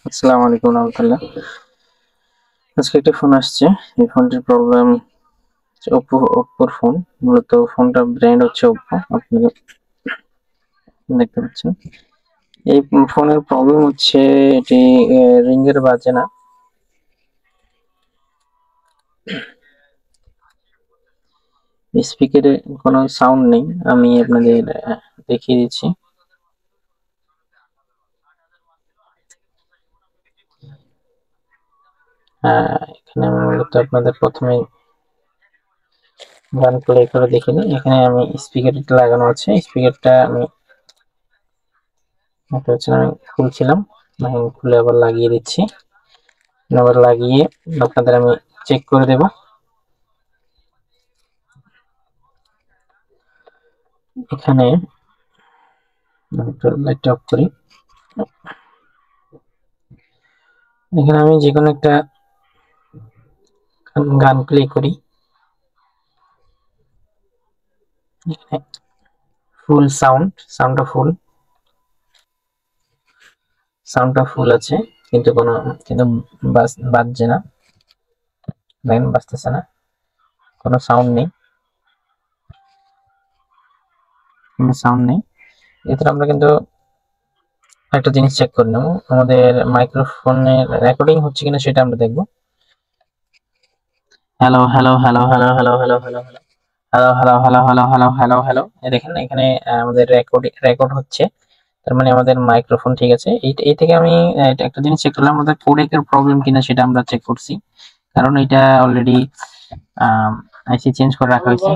আসসালামু আলাইকুম রহমতুল্লাহ। আজকে একটা ফোন আসছে। এই ফোনটির প্রবলেম ওপ্পোর ফোন। মূলত ফোনটা ব্র্যান্ড হচ্ছে ওপ্পো, আপনারা দেখতে পাচ্ছেন। এই ফোনের প্রবলেম হচ্ছে এটি রিংয়ের বাজে না। স্পিকারে কোনো সাউন্ড নেই। আমি আপনাদের দেখিয়ে দিচ্ছি। এখানে আমি মূলত আপনাদের প্রথমে গান প্লে করে দেখিয়ে দিই। এখানে আমি স্পিকারটা লাগানো আছে। স্পিকারটা আমি খুলছিলাম, খুলে আবার লাগিয়ে দিচ্ছি। আবার লাগিয়ে আপনাদের আমি চেক করে দেব। এখানে লাইটটা অফ করি। এখানে আমি যে কোনো একটা গান প্লে করি। ফুল সাউন্ডটা ফুল আছে, কিন্তু বাজছে না, লাইন বাজতেছে না, কোনো সাউন্ড নেই। এতে আমরা কিন্তু একটা জিনিস চেক করে নেব, আমাদের মাইক্রোফোনের রেকর্ডিং হচ্ছে কিনা সেটা আমরা দেখবো। Hello hello hello hello hello hello hello hello hello hello hello hello hello hello দেখেন এখানে আমাদের রেকর্ড হচ্ছে। তার মানে আমাদের মাইক্রোফোন ঠিক আছে। এই থেকে আমি একটা জিনিস চেক করলাম, আমাদের কোডেকের প্রবলেম কিনা সেটা আমরা চেক করছি, কারণ এটা অলরেডি আইসি চেঞ্জ করে রাখা হয়েছে।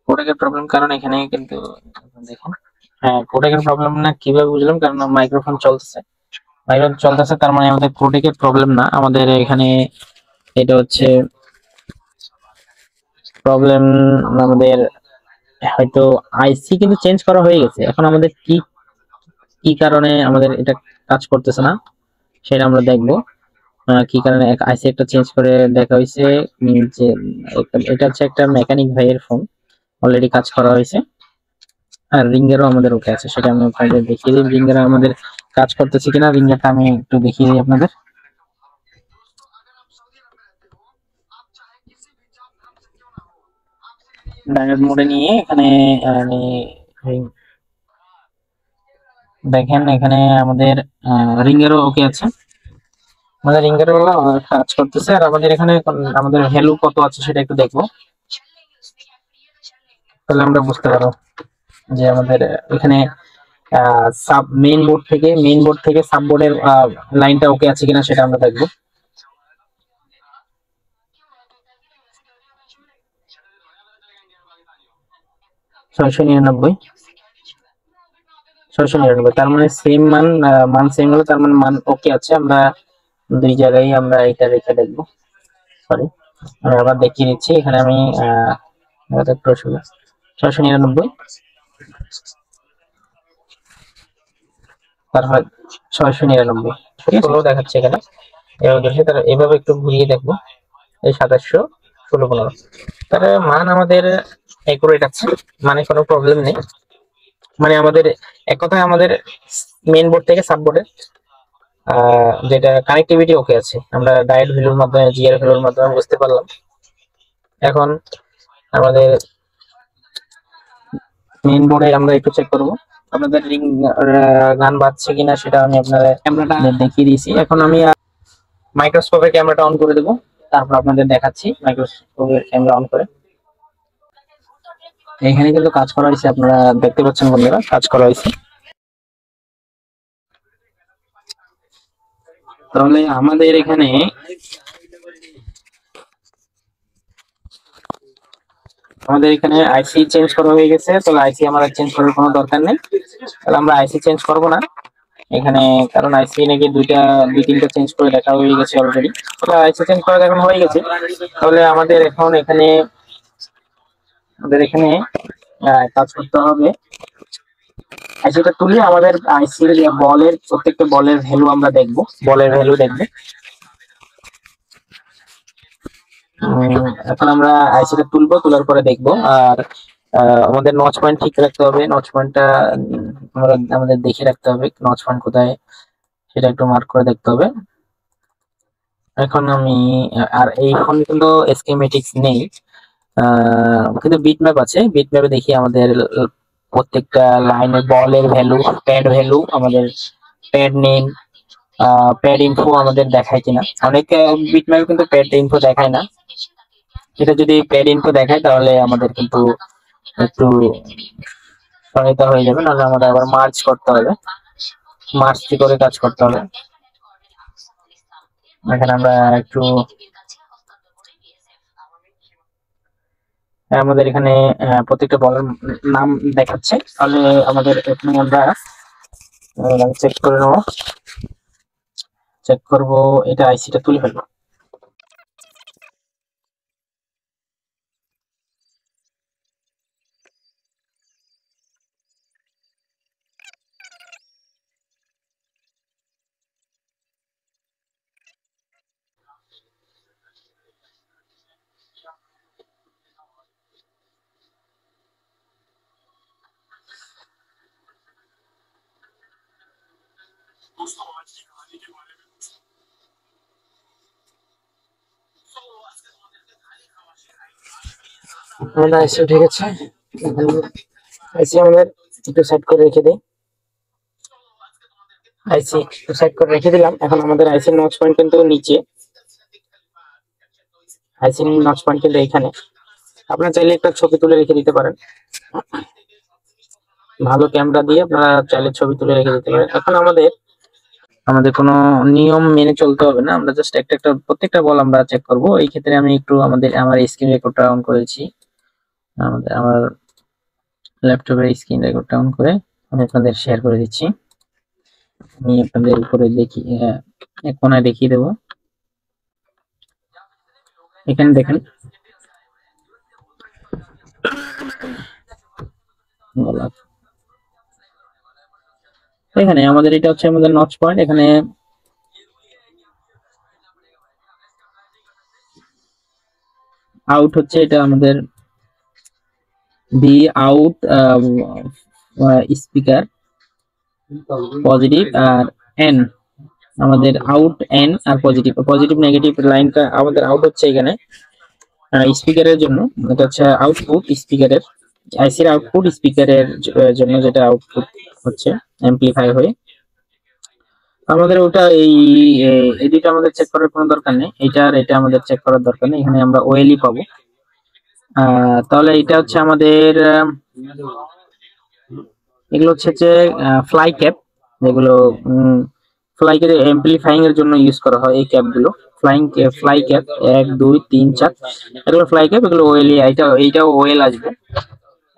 কোডেকের প্রবলেম কারণ এখানে কিন্তু দেখেন, হ্যাঁ কোডেকের প্রবলেম না কিভাবে বুঝলাম, কারণ মাইক্রোফোন চলতেছে, তার মানে আমাদের কোডেকের প্রবলেম না, আমাদের এখানে এটা হচ্ছে প্রবলেম। আমাদের হয়তো আইসি কিন্তু চেঞ্জ করা হয়ে গেছে, এখন আমাদের কি কি কারণে আমাদের এটা কাজ করতেছে না সেটা আমরা দেখবো। কি কারণে আইসি একটা চেঞ্জ করে দেখা হয়েছে যে এটা হচ্ছে একটা মেকানিক ভাইয়ের ফোন, অলরেডি কাজ করা হয়েছে। আর রিঙ্গেরও আমাদের ওকে আছে, সেটা আমি আপনাদের দেখিয়ে দিই। রিঙ্গের আমাদের কাজ করতেছে কিনা, রিঙ্গেরটা আমি একটু দেখিয়ে দিই আপনাদের। ডায়োড মোডে নিয়ে এখানে আমি দেখেন এখানে আমাদের রিঙ্গেরও ওকে আছে, আমাদের রিঙ্গের বেলা কাজ করতেছে। আর আমাদের এখানে আমাদের ভ্যালু কত আছে সেটা একটু দেখবো, তাহলে আমরা বুঝতে পারবো যে আমাদের এখানে সাব মেইন বোর্ড থেকে সাব বোর্ডের লাইনটা ওকে আছে কিনা সেটা আমরা দেখবো। ছয়শো নিরানব্বই 699, তার মানে সেম মান সেম হলো, তার মানে মান ওকে আছে। আমরা দুই জায়গায় আমরা এটা রেখে দেখবো। সরি, আমি আবার দেখিয়ে দিচ্ছি। এখানে আমি 699, তারপর 699 দেখাচ্ছে এখানে। এভাবে একটু ঘুরিয়ে দেখবো, এই 2716 তার মান আমাদের একুরেট আছে, মানে কোনো প্রবলেম নেই। মানে আমাদের এক কথায় আমাদের মেইন বোর্ড থেকে সাব বোর্ডে যেটা কানেক্টিভিটি ওকে আছে, আমরা ডায়োড ভ্যালুর মাধ্যমে জিআর ভ্যালুর মাধ্যমে বুঝতে পারলাম। এখন আমাদের মেইন বোর্ডে আমরা একটু চেক করব, আপনাদের রিং গান বাজছে কিনা সেটা আমি আপনাদের ক্যামেরাটা দেখিয়ে দিয়েছি। এখন আমি মাইক্রোস্কোপের ক্যামেরাটা অন করে দেবো, তারপর আপনাদের দেখাচ্ছি মাইক্রোস্কোপের ক্যামেরা অন করে। এখানে কিন্তু কাজ করা হয়েছে, আপনারা দেখতে পাচ্ছেন বন্ধুরা, কাজ করা হয়েছে। তাহলে আমাদের এখানে আইসি চেঞ্জ করা হয়ে গেছে, তাহলে আইসি আমাদের চেঞ্জ করার কোনো দরকার নেই, তাহলে আমরা আইসি চেঞ্জ করব না এখানে, কারণ আইসি নাকি দুই তিনটা চেঞ্জ করে দেখা হয়ে গেছে অলরেডি। তাহলে আইসি চেঞ্জ করা এখন হয়ে গেছে, তাহলে আমাদের এখানে কাজ করতে হবে। আইসিটা তুলে আমাদের আইসির প্রত্যেকটা বলের ভ্যালু আমরা দেখবো, এখন আমরা আইসিটা তুলবো, তোলার পরে দেখবো। আর আমাদের নচ পয়েন্ট ঠিক রাখতে হবে, নচ পয়েন্টটা আমরা আমাদের দেখে রাখতে হবে নচ পয়েন্ট কোথায়, সেটা একটু মার্ক করে দেখতে হবে। এখন আমি আর এই ফোনে কিন্তু স্কিমেটিক্স নেই, কিন্তু বিট ম্যাপ আছে। বিট ম্যাপে দেখি আমাদের প্রত্যেকটা লাইনের বলের ভ্যালু, প্যাড ভ্যালু, আমাদের প্যাড নেম, প্যাড ইনফো আমাদের দেখায় কিনা। অনেক বিট ম্যাপে কিন্তু প্যাড ইনফো দেখায় না। এটা যদি প্যাড ইনফো দেখায় তাহলে আমাদের কিন্তু একটু সহায়তা হয়ে যাবে, নাহলে আমাদের আবার মার্চ করতে হবে, মার্চ করে কাজ করতে হবে। এখানে আমরা একটু আমাদের এখানে প্রত্যেকটা বলের নাম দেখাচ্ছে, তাহলে আমাদের এখানে আমরা চেক করে নেব, চেক করব, এটা আইসিটা তুলে ফেলবো। আমাদের আইসি উঠে গেছে, আইসি আমাদের একটু সেট করে রেখে দিই, আইসি সেট করে রেখে দিলাম। এখন আমাদের আইসির নচ পয়েন্ট কিন্তু নিচে, আইসির নচ পয়েন্ট কিন্তু এখানে। আপনারা চাইলে একটা ছবি তুলে রেখে দিতে পারেন, ভালো ক্যামেরা দিয়ে আপনারা চাইলে ছবি তুলে রেখে দিতে পারেন। এখন আমাদের কোনো নিয়ম মেনে চলতে হবে না, আমরা জাস্ট একটা একটা প্রত্যেকটা বল আমরা চেক করব। এই ক্ষেত্রে আমি একটু আমার স্ক্রিন রেকর্ডটা অন করেছি, আমার ল্যাপটপের স্ক্রিন রেকর্ডটা অন করে আমি আপনাদের শেয়ার করে দিচ্ছি। আমি আপনাদের উপরে দেখি, এক কোনায় দেখিয়ে দেবো। এখানে দেখেন, এখানে আমাদের এটা হচ্ছে আমাদের নচ পয়েন্ট। এখানে আউট হচ্ছে, এটা আমাদের বি আউট স্পিকার পজিটিভ, আর এন আমাদের আউট, এন আর পজিটিভ, পজিটিভ নেগেটিভ লাইনটা আমাদের আউট হচ্ছে এখানে স্পিকারের জন্য। এটা হচ্ছে আউটপুট স্পিকারের, আইসির আউটপুট স্পিকারের জন্য যেটা আউটপুট হচ্ছে অ্যাম্পলিফাই হয়ে। আমাদের ওটা এই দুটো আমাদের চেক করার কোনো দরকার নেই, এটা আর এটা আমাদের চেক করার দরকার নেই। এখানে আমরা ওয়েলই পাবো। তাহলে এটা হচ্ছে আমাদের এগুলো হচ্ছে যে ফ্লাই ক্যাপ, যেগুলো ফ্লাই ক্যাপ এমপ্লিফাইং এর জন্য ইউজ করা হয়। এই ক্যাপ গুলো ফ্লাই ক্যাপ 1 2 3 4 এগুলো ফ্লাই ক্যাপ, এগুলো ওয়েল, এইটাও ওয়েল আসবে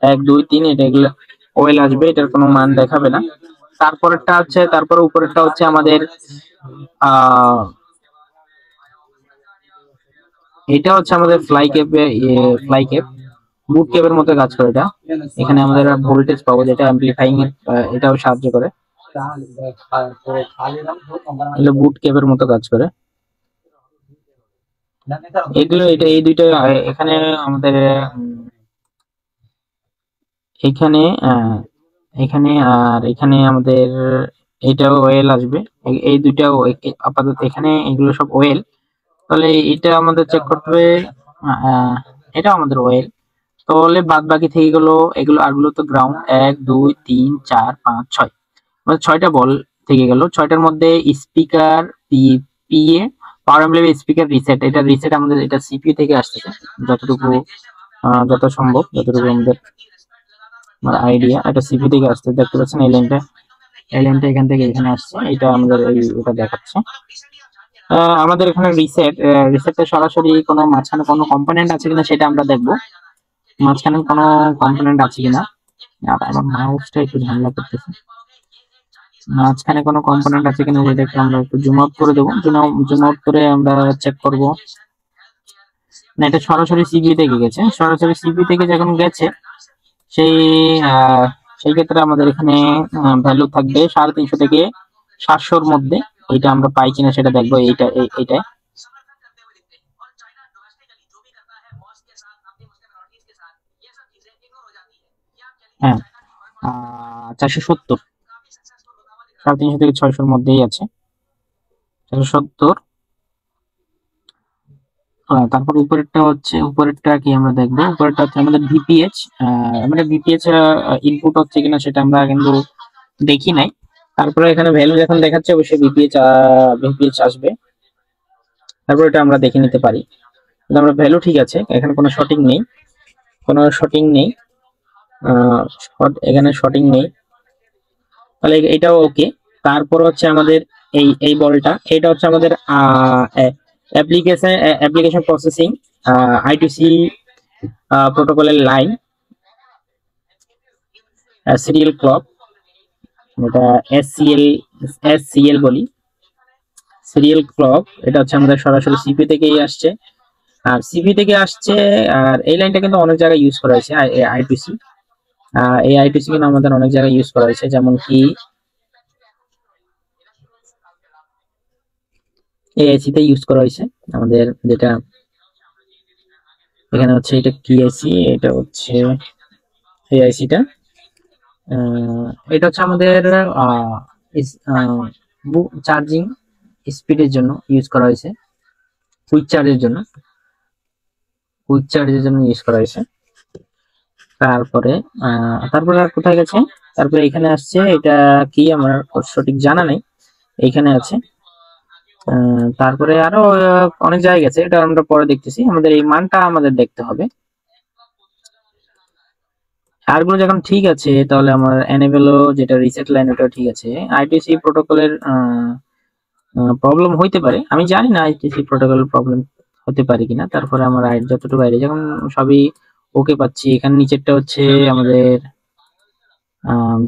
1 2 3, এগুলো ওয়েল আসবে, এটার কোনো মান দেখাবে না। তারপরেরটা হচ্ছে, তারপরে উপরেরটা হচ্ছে আমাদের এটা হচ্ছে আমাদের ফ্লাই ক্যাপ বুট ক্যাপের মতো কাজ করে এটা। এখানে আমাদের ভোল্টেজ পাবো, যেটা অ্যাম্পলিফাইং এর এটাও সাহায্য করে, এগুলো বুট ক্যাপের মতো কাজ করে এগুলো। এটা এই দুইটা এখানে আমাদের এখানে এখানে আর এখানে আমাদের এটাও ওয়েল আসবে, এই দুইটাও আপাতত এখানে এগুলো সব ওয়েল। তাহলে এটা আমাদের চেক করতে হবে, এটা আমাদের ওয়েল। তাহলে বাদ বাকি থেকে গেলো এগুলো, আরগুলো তো গ্রাউন্ড। 1 2 3 4 5 6, আমাদের 6টা বল থেকে গেল। 6টার মধ্যে স্পিকার পিএ পাওয়ার অ্যাম্পলিফায়ার স্পিকার রিসেট, এটা রিসেট আমাদের এটা সিপিইউ থেকে আসতেছে যতটুকু যত সম্ভব, যতটুকু আমাদের আইডিয়া, এটা সিপিইউ থেকে আসতে। দেখতে পাচ্ছেন এই লাইনটা এখান থেকে এখানে আসছে, এটা আমাদের এটা দেখাচ্ছে। আমাদের এখানে রিসেটটা সরাসরি কোনো মাঝখানে কোনো কম্পোনেন্ট আছে কিনা সেটা আমরা দেখবো, মাঝখানে কোনো কম্পোনেন্ট আছে কিনা। আমার মাউসটা একটু ঝামেলা করতেছে, মাঝখানে কোনো কম্পোনেন্ট আছে কিনা সেটা একটু আমরা একটু জুম আউট করে দেবো, জুম আউট করে আমরা চেক করব। না, এটা সরাসরি সিপিইউ থেকে গেছে, সরাসরি সিপিইউ থেকে যখন গেছে সেই সেই ক্ষেত্রে আমাদের এখানে ভ্যালু থাকবে 350 থেকে 700-র মধ্যে। এটা আমরা পাই কিনা সেটা দেখবো, এইটাই। হ্যাঁ, 470, 350 থেকে 600 মধ্যেই আছে, 470। তারপর উপরেরটা কি আমরা দেখবো, উপরেরটা হচ্ছে আমাদের ভিপিএইচ। আমাদের ভিপিএইচ ইনপুট হচ্ছে কিনা সেটা আমরা কিন্তু দেখি নাই। তারপরে এখানে ভ্যালু যখন দেখাচ্ছে অবশ্যই ভিপিএইচ আসবে, তারপর এটা আমরা দেখে নিতে পারি। কিন্তু আমরা ভ্যালু ঠিক আছে, এখানে কোনো শর্টিং নেই, কোনো শর্টিং নেই, এখানে শর্টিং নেই, তাহলে এটাও ওকে। তারপর হচ্ছে আমাদের এই বলটা, এটা হচ্ছে আমাদের অ্যাপ্লিকেশন প্রসেসিং আই2সি প্রোটোকলের লাইন, সিরিয়াল ক্লক, এটা এসসিএল বলি, সিরিয়াল ক্লক। এটা হচ্ছে আমাদের সরাসরি সিপি থেকেই আসছে, আর সিপি থেকে আসছে। আর এই লাইনটা কিন্তু অনেক জায়গায় ইউজ করা হয়েছে, আই2সি। এই আই2সি কিন্তু আমাদের অনেক জায়গায় ইউজ করা হয়েছে, যেমন কি এআইসি তে ইউজ করা হয়েছে আমাদের, যেটা এখানে হচ্ছে এটা কি আইসি, এটা হচ্ছে এআইসি টা। এটা হচ্ছে আমাদের চার্জিং স্পিডের জন্য ইউজ করা হয়েছে, কুইক চার্জের জন্য, ইউজ করা হয়েছে। তারপরে তারপরে আর কোথায় গেছে, তারপরে এখানে আসছে, এটা কি আমার সঠিক জানা নেই, এইখানে আছে। তারপরে আরো অনেক জায়গায় গেছে, এটা আমরা পরে দেখতেছি, আমাদের এই মানটা আমাদের দেখতে হবে। আরগুলো যখন ঠিক আছে তাহলে আমার এনেবলও যেটা রিসেট লাইন ওটা ঠিক আছে। আইটিসি প্রোটোকলের প্রবলেম হইতে পারে, আমি জানি না আইটিসি প্রোটোকলের প্রবলেম হতে পারে কিনা। তারপরে আমার যতটুকু আইডিয়া, যখন সবই ওকে পাচ্ছি। এখানে নিচেরটা হচ্ছে আমাদের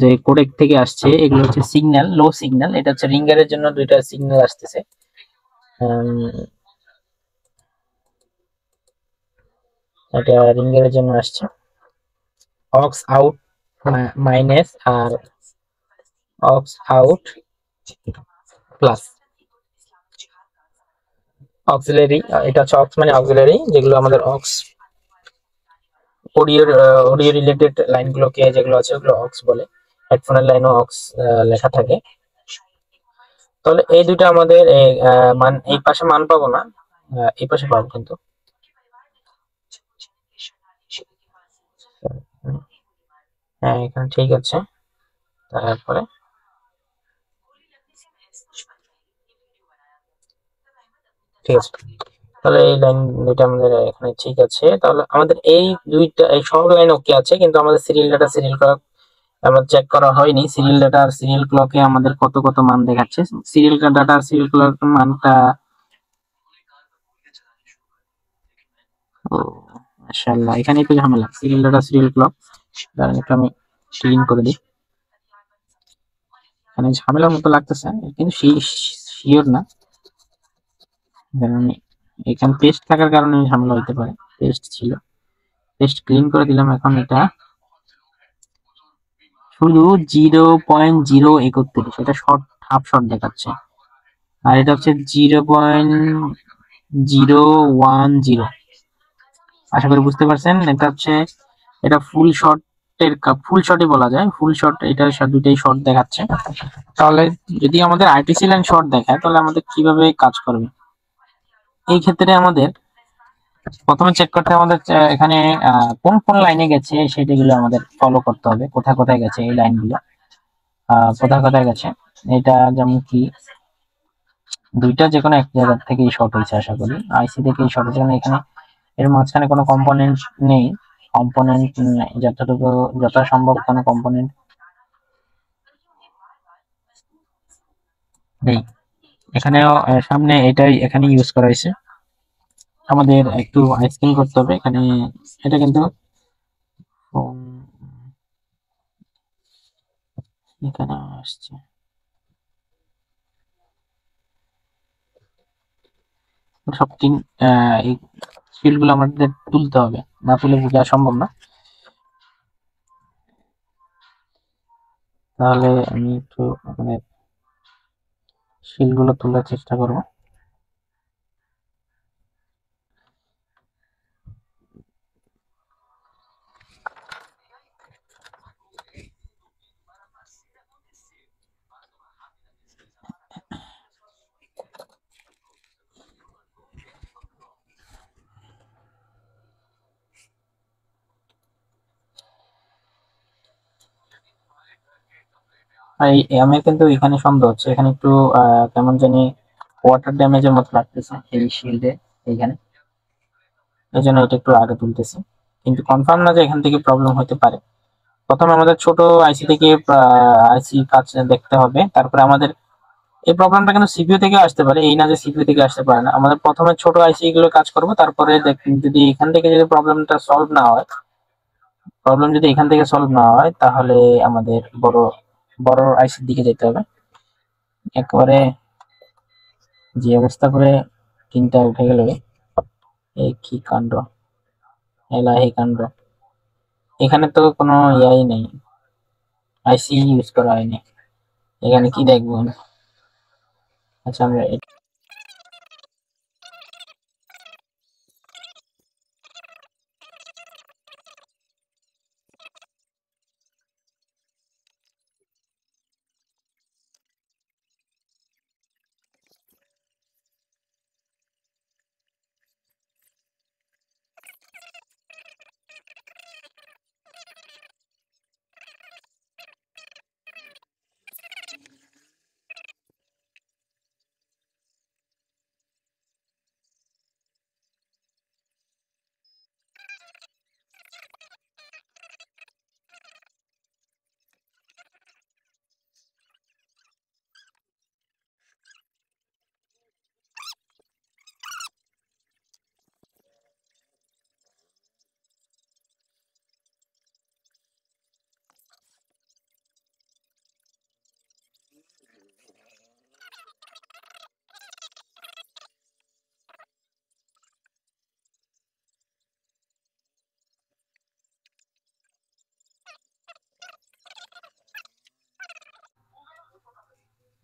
যে কোডেক থেকে আসছে, এগুলো হচ্ছে সিগন্যাল, লো সিগন্যাল। এটা হচ্ছে রিঙ্গারের জন্য দুইটা সিগন্যাল আসতেছে, এটা রিঙ্গারের জন্য আসছে, অক্স আউট মাইনাস আর অক্স আউট প্লাস অক্সিলারি। এটা হচ্ছে অক্স মানে অক্সিলারি, যেগুলো আমাদের অক্স অডিও রিলেটেড লাইনগুলোকে যেগুলো আছে ওগুলো অক্স বলে, হেডফোনের লাইনও অক্স লেখা থাকে। তাহলে এই দুইটা আমাদের মান, এই পাশে মান পাবো না, এই পাশে পাবো কিন্তু। হ্যাঁ, এখানে ঠিক আছে। তারপরে ঠিক আছে, তাহলে এই লাইন দুইটা আমাদের এখানে ঠিক আছে। তাহলে আমাদের এই দুইটা, এই সব লাইন ওকে আছে, কিন্তু আমাদের সিরিয়াল ডাটা, সিরিয়াল ক্লক আমার চেক করা হয়নি। সিরিয়াল ডাটা আর সিরিয়াল ক্লকে আমাদের কত কত মান দেখাচ্ছে, সিরিয়াল ডাটা আর সিরিয়াল ক্লক মানটা, ও মাশাআল্লাহ, এখানে একটু ঝামেলা, সিরিয়াল ডাটা সিরিয়াল ক্লক। দাঁড়ান একটু আমি ক্লিন করে দিই, এখানে ঝামেলার মতো লাগতেছে, কিন্তু শিওর না। আমি এখানে পেস্ট থাকার কারণে ঝামেলা হইতে পারে, পেস্ট ছিল, পেস্ট ক্লিন করে দিলাম। এখন এটা শুধু 0.031, এটা শর্ট, হাফ শর্ট দেখাচ্ছে। আর এটা হচ্ছে 0.010। আশা করি বুঝতে পারছেন। এটা হচ্ছে, এটা ফুল শর্টের, ফুল শর্টই বলা যায়, ফুল শর্ট। এটা দুইটাই শর্ট দেখাচ্ছে। তাহলে যদি আমাদের আইটিসি লাইন শর্ট দেখায়, তাহলে আমাদের কিভাবে কাজ করবে? এই ক্ষেত্রে আমাদের প্রথমে চেক করতে হবে আমাদের এখানে কোন কোন লাইনে গেছে সেটাগুলো আমাদের ফলো করতে হবে, কোথায় কোথায় গেছে এই লাইনগুলো, কোথায় কোথায় গেছে। এটা যেমন কি দুইটা যে কোনো এক জায়গা থেকেই শর্ট হয়েছে, আশা করি আইসি থেকেই শর্ট হয়েছে, কারণ এখানে এর মাঝখানে কোনো কম্পোনেন্ট নেই, কম্পোনেন্ট যতটুকু যথাসম্ভব কোনো কম্পোনেন্ট নেই। এখানেও সামনে এটাই এখানে ইউজ করা হয়েছে, আমাদের একটু আইসকিং করতে হবে এখানে। এটা কিন্তু এখানে আসছে, সব তিন এই ফিল্ড গুলো আমাদের তুলতে হবে, না তুলে বোঝা সম্ভব না। তাহলে আমি একটু মানে শিল গুলো তোলার চেষ্টা করবো। আমার কিন্তু এখানে সন্দেহ হচ্ছে, এখানে একটু কেমন জানি ওয়াটার ড্যামেজের মতো লাগতেছে এই শিল্ডে এইখানে, এই জন্য এটা একটু আগে তুলতেছি, কিন্তু কনফার্ম না যে এখান থেকে প্রবলেম হতে পারে। প্রথমে আমাদের ছোট আইসি থেকে আইসি কাজ দেখতে হবে, তারপরে আমাদের এই প্রবলেমটা কিন্তু সিপিইউ থেকে আসতে পারে, এই না যে সিপিইউ থেকে আসতে পারে না। আমাদের প্রথমে ছোট আইসি গুলো কাজ করবো, তারপরে যদি এখান থেকে যদি প্রবলেমটা সলভ না হয়, প্রবলেম যদি এখান থেকে সলভ না হয়, তাহলে আমাদের বড় বড় আইসির দিকে যেতে হবে। একবারে যে অবস্থা করে তিনটা উঠে গেল, এই কি কাণ্ড, এলাহি কাণ্ড। এখানে তো কোনো ইয়াই নেই, আইসি ইউজ করা হয়নি, এখানে কি দেখবো আমি? আচ্ছা আমরা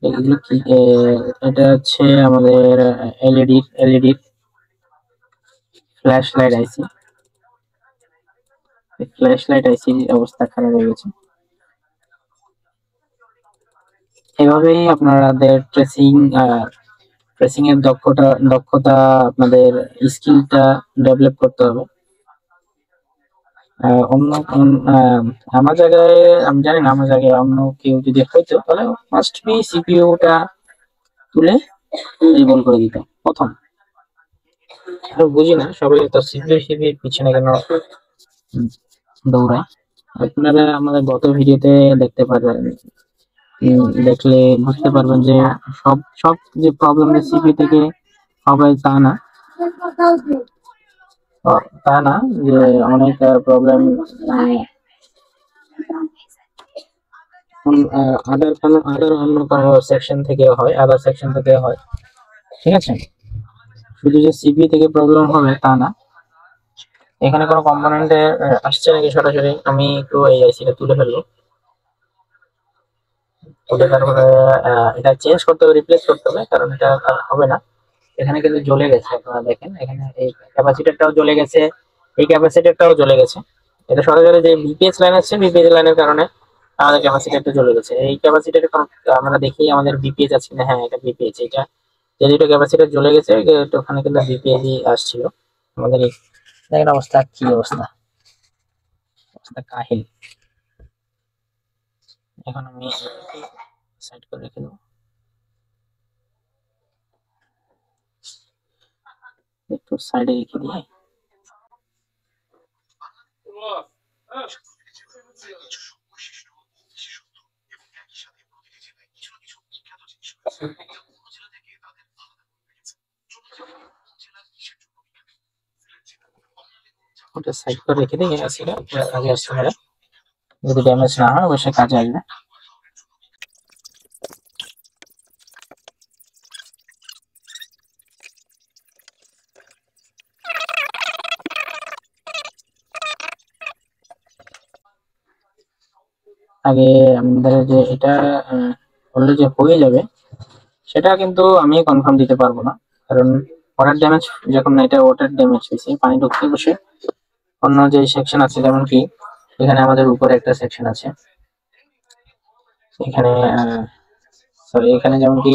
এগুলো কি এটা হচ্ছে আমাদের এলইডি ফ্ল্যাশ লাইট আইসি। ফ্ল্যাশ লাইট আইসি অবস্থা খারাপ হয়ে গেছে। এভাবেই আপনাদের ট্রেসিং এর দক্ষতা আপনাদের স্কিলটা ডেভেলপ করতে হবে। অন্য আমার জায়গায় আমি জানি না, আমার জায়গায় অন্য কেউ যদি হইতো তাহলে মাস্ট বি সিপিইউটা তুলে রিবল করে দিত প্রথম। আর বুঝি না সবাই তো সিপিইউ পিছনে কেন দৌড়ায়। আপনারা আমাদের গত ভিডিওতে দেখতে পারবেন, দেখলে বুঝতে পারবেন যে সব সব যে প্রবলেম সিপিইউ থেকে হবে তা না, যে অনেক প্রবলেম আদার অন্য কোনো সেকশন থেকে হয়, আদার সেকশন থেকে হয়, ঠিক আছে? শুধু যে সিপিইউ থেকে প্রবলেম হবে তা না। এখানে কোনো কম্পোনেন্টে আসছে নাকি সরাসরি, আমি একটু এই আইসিটা তুলে ফেলবো, তুলে তারপরে এটা চেঞ্জ করতে হবে, রিপ্লেস করতে হবে, কারণ এটা আর হবে না। এখানে কিন্তু জ্বলে গেছে, আপনারা দেখেন এখানে এই ক্যাপাসিটরটাও জ্বলে গেছে, এই ক্যাপাসিটরটাও জ্বলে গেছে। এটা সরাসরি যে বিপিএস লাইন আছে, বিপিএস লাইনের কারণে আমাদের ক্যাপাসিটরটা জ্বলে গেছে। এই ক্যাপাসিটরে আমরা দেখি আমাদের বিপিএস আছে কিনা, হ্যাঁ এটা বিপিএস, এটা যে দুটো ক্যাপাসিটর জ্বলে গেছে ওখানে কিন্তু বিপিএস আসছিল আমাদের। এই দেখেন অবস্থা, কি অবস্থা, অবস্থা কাহিল। এখন আমি সাইড করে রেখে দেবো, একটু সাইডে রেখে দিই। ওটা সাইড করে রেখে দিই, এসিটা কাজে আসতে পারে, যদি ড্যামেজ না হয় অবশ্যই কাজে আসবে। আগে আমাদের যে এটা বললে যে হয়ে যাবে, সেটা কিন্তু আমি কনফার্ম দিতে পারবো না, কারণ ওয়াটার ড্যামেজ, যখন এটা ওয়াটার ড্যামেজ হয়েছে, পানি ঢুকতে বসে অন্য যে সেকশন আছে, যেমন কি এখানে আমাদের উপরে একটা সেকশন আছে, এখানে সরি এখানে যেমন কি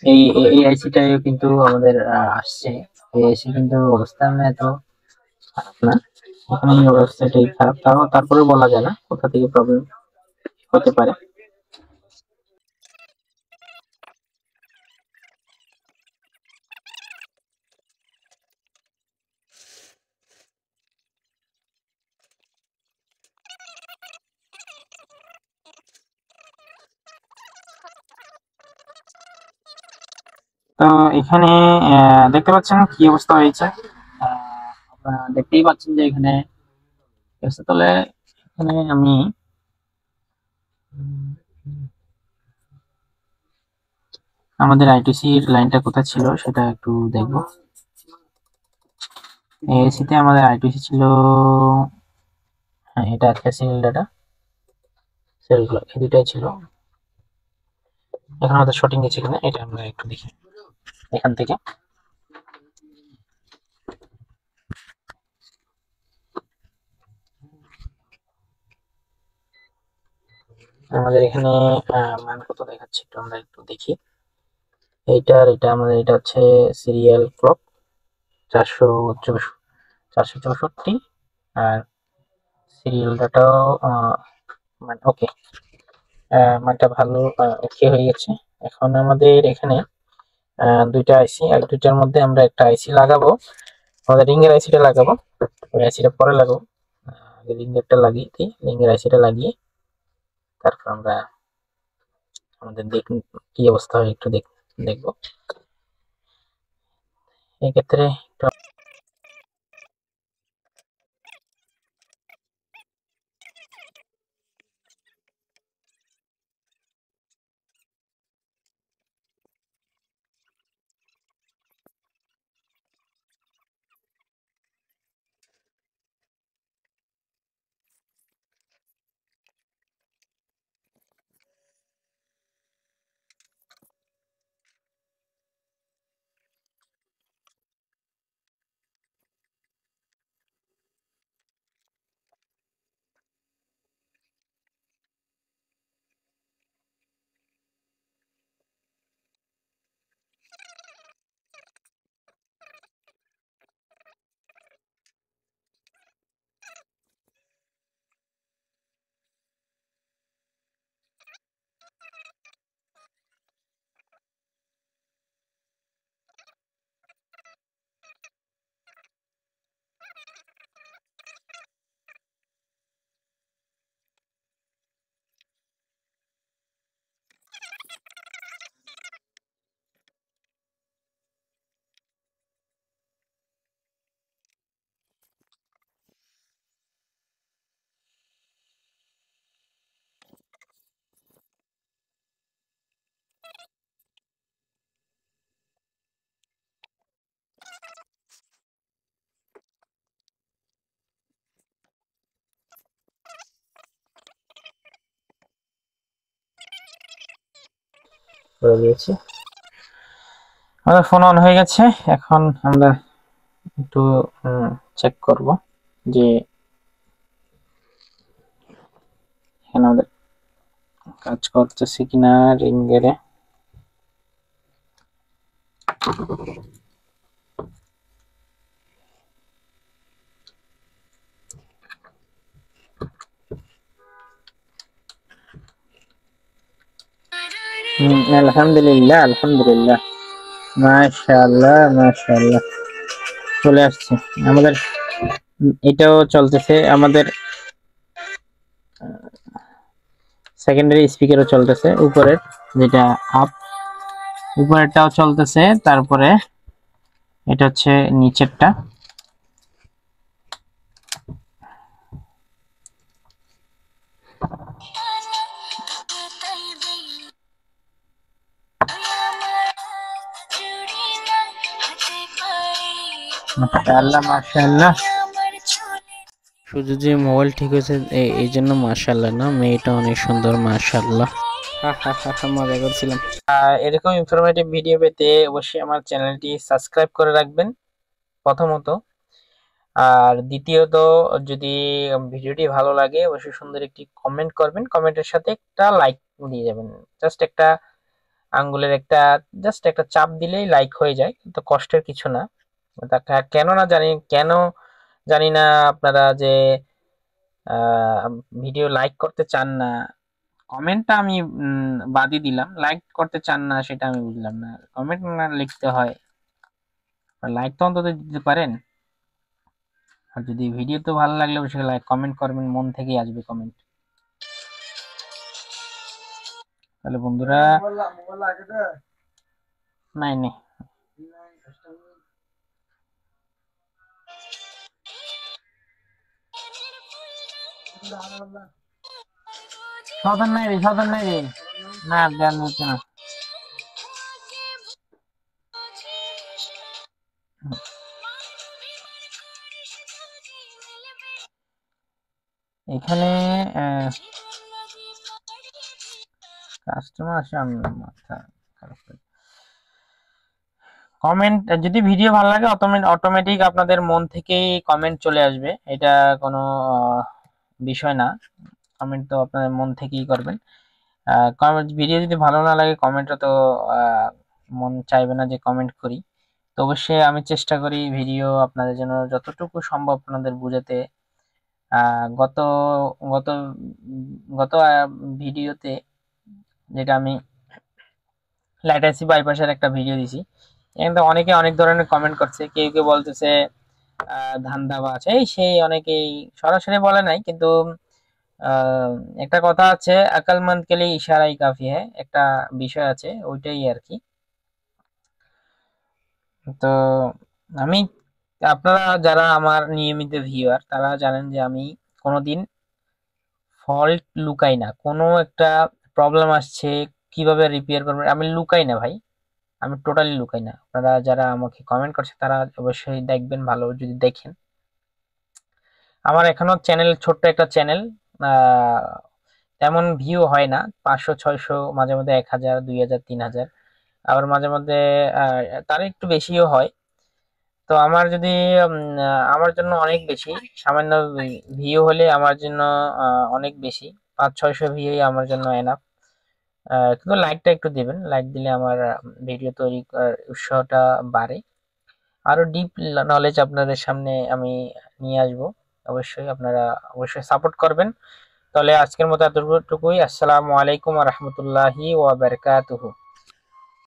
এই এই আইসিটাই কিন্তু আমাদের আসছে, এই আইসি কিন্তু অবস্থা না এত খারাপ না, এখানে এই অবস্থাটাই খারাপ, তারপরে বলা যায় না কোথা থেকে প্রবলেম হতে পারে। তো এখানে দেখতে পাচ্ছেন কি অবস্থা হয়েছে। আপনারা দেখতেই পাচ্ছেন যে এখানে তাহলে এখানে আমি আমাদের আইটিসির লাইনটা কোথায় ছিল সেটা একটু দেখবো। এসিতে আমাদের আইটিসি ছিল, হ্যাঁ এটা একটা সিরিয়াল ডাটা, সেলগুলো এই দুটাই ছিল। এখন আমাদের শর্টিং গেছে কিনা এটা আমরা একটু দেখি এখান থেকে। আমাদের এখানে মান কত দেখাচ্ছে একটু আমরা একটু দেখি। এটা আমাদের এটা হচ্ছে সিরিয়াল ক্লক 464, আর সিরিয়াল ডাটাও মানে ওকে, মানটা ভালো ওকে হয়ে গেছে। এখন আমাদের এখানে দুইটা আইসি, আর দুইটার মধ্যে আমরা একটা আইসি লাগাবো, আমাদের রিং এর আইসিটা লাগাবো, ওই আইসিটা পরে লাগাবো। রিং এরটা লাগিয়ে দিই, রিং এর আইসিটা লাগিয়ে তারপর আমরা আমাদের কি অবস্থা হয় একটু দেখবো। এই ক্ষেত্রে করে দিয়েছি, আমাদের ফোন অন হয়ে গেছে। এখন আমরা একটু চেক করব যে এখানে আমাদের কাজ করতেছে কিনা রিঙ্গেরে। আলহামদুলিল্লাহ আলহামদুলিল্লাহ, মাশাআল্লাহ মাশাআল্লাহ, চলে আসছে আমাদের। এটাও চলতেছে, আমাদের সেকেন্ডারি স্পিকারও চলতেছে, উপরের যেটা আপ উপরেরটাও চলতেছে, তারপরে এটা হচ্ছে নিচেরটা। মাশাআল্লাহ মাশাআল্লাহ, শুধু যে মোবাইল ঠিক হয়েছে এই জন্য মাশাআল্লাহ না, মেয়েটা অনেক সুন্দর মাশাআল্লাহ। মজা করছিলাম। এরকম ইনফরমেটিভ ভিডিও পেতে অবশ্যই আমার চ্যানেলটি সাবস্ক্রাইব করে রাখবেন প্রথমত, আর দ্বিতীয়ত যদি ভিডিওটি ভালো লাগে অবশ্যই সুন্দর একটি কমেন্ট করবেন, কমেন্টের সাথে একটা লাইক দিয়ে যাবেন। জাস্ট একটা আঙ্গুলের একটা জাস্ট একটা চাপ দিলেই লাইক হয়ে যায়, তো কষ্টের কিছু না। কেন না জানি না আপনারা যে ভিডিও লাইক করতে চান না, কমেন্টটা আমি বাদই দিলাম, লাইক করতে চান না সেটা আমি বুঝলাম না। কমেন্ট না লিখতে হয়, লাইক তো অন্তত দিতে পারেন। আর যদি ভিডিও তো ভালো লাগলে অবশ্যই লাইক কমেন্ট করবেন, মন থেকেই আসবে কমেন্ট। তাহলে বন্ধুরা নাই নেই সাধন নাই রে, সাধন নাই রে, না জ্ঞান হচ্ছে না। এখানে কাস্টমার আসে, আমি মাথা খারাপ করি। কমেন্ট যদি ভিডিও ভালো লাগে অটোমেটিক আপনাদের মন থেকেই কমেন্ট চলে আসবে, এটা কোনো বিষয় না। কমেন্ট তো আপনাদের মন থেকেই করবেন। কমেন্ট ভিডিও যদি ভালো না লাগে কমেন্টটা তো মন চাইবে না যে কমেন্ট করি। তো অবশ্যই আমি চেষ্টা করি ভিডিও আপনাদের জন্য যতটুকু সম্ভব আপনাদের বুঝাতে। গত গত গত ভিডিওতে যেটা আমি লাইটাসি বাইপাসের একটা ভিডিও দিছি, এখানে অনেকে অনেক ধরনের কমেন্ট করছে। কেউ কেউ বলতেছে ধান্দাবাজ এই সেই, অনেকেই সরাসরি বলে নাই, কিন্তু একটা কথা আছে, আকলমন্দ কে লিয়ে ইশারাই কাফি হ্যাঁ, একটা বিষয় আছে, ওইটাই আর কি। তো আমি, আপনারা যারা আমার নিয়মিত ভিউয়ার তারা জানেন যে আমি কোনোদিন ফল্ট লুকাই না। কোনো একটা প্রবলেম আসছে কিভাবে রিপেয়ার করবেন আমি লুকাই না ভাই, আমি টোটালি লুকাই না। আপনারা যারা আমাকে কমেন্ট করছে তারা অবশ্যই দেখবেন, ভালো যদি দেখেন। আমার এখনো চ্যানেল, ছোট্ট একটা চ্যানেল, তেমন ভিউ হয় না, 500 600, মাঝে মধ্যে 1000 2000 3000, আবার মাঝে মধ্যে তার একটু বেশিও হয়। তো আমার যদি আমার জন্য অনেক বেশি, সামান্য ভিউ হলে আমার জন্য অনেক বেশি, 500 600 ভিউ আমার জন্য এনাফ। কিন্তু লাইকটা একটু দিবেন, লাইক দিলে আমার ভিডিও তৈরি করার উৎসাহটা বাড়ে। আরো ডিপ নলেজ আপনাদের সামনে আমি নিয়ে আসবো। অবশ্যই আপনারা অবশ্যই সাপোর্ট করবেন। তাহলে আজকের মতো এতটুকুই। আসসালামু আলাইকুম ওয়া রাহমাতুল্লাহি ওয়া বারাকাতুহু।